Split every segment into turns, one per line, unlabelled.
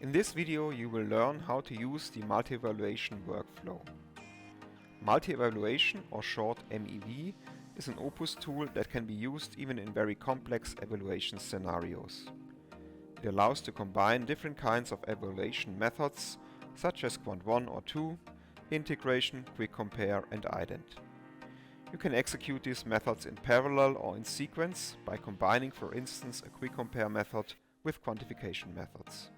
In this video you will learn how to use the multi-evaluation workflow. Multi-evaluation, or short MEV, is an Opus tool that can be used even in very complex evaluation scenarios. It allows to combine different kinds of evaluation methods such as Quant1 or 2, integration, quick compare and ident. You can execute these methods in parallel or in sequence by combining, for instance, a quick compare method with quantification methods.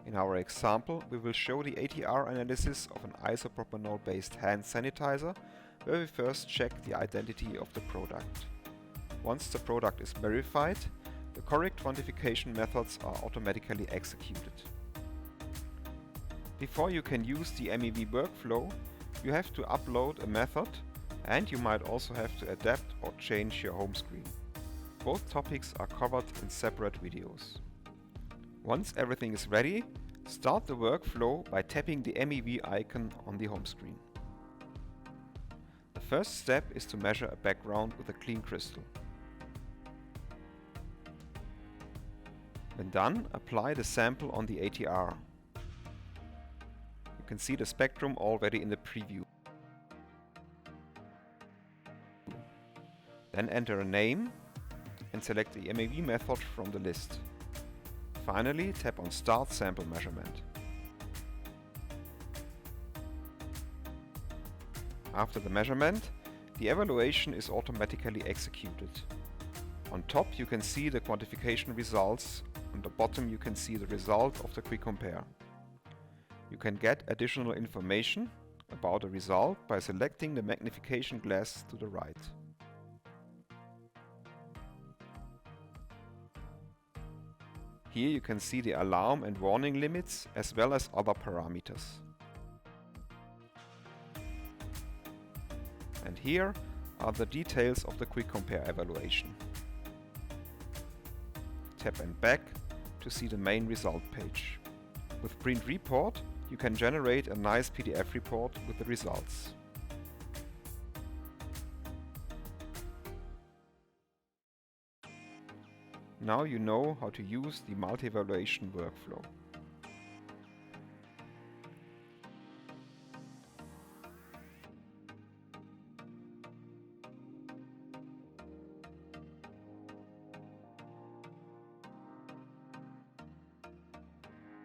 In our example, we will show the ATR analysis of an isopropanol-based hand sanitizer, where we first check the identity of the product. Once the product is verified, the correct quantification methods are automatically executed. Before you can use the MEV workflow, you have to upload a method, and you might also have to adapt or change your home screen. Both topics are covered in separate videos. Once everything is ready, start the workflow by tapping the MEV icon on the home screen. The first step is to measure a background with a clean crystal. When done, apply the sample on the ATR. You can see the spectrum already in the preview. Then enter a name and select the MEV method from the list. Finally, tap on Start Sample Measurement. After the measurement, the evaluation is automatically executed. On top you can see the quantification results, on the bottom you can see the result of the quick compare. You can get additional information about the result by selecting the magnification glass to the right. Here you can see the alarm and warning limits as well as other parameters. And here are the details of the quick compare evaluation. Tap and back to see the main result page. With Print Report you can generate a nice PDF report with the results. Now you know how to use the multi-evaluation workflow.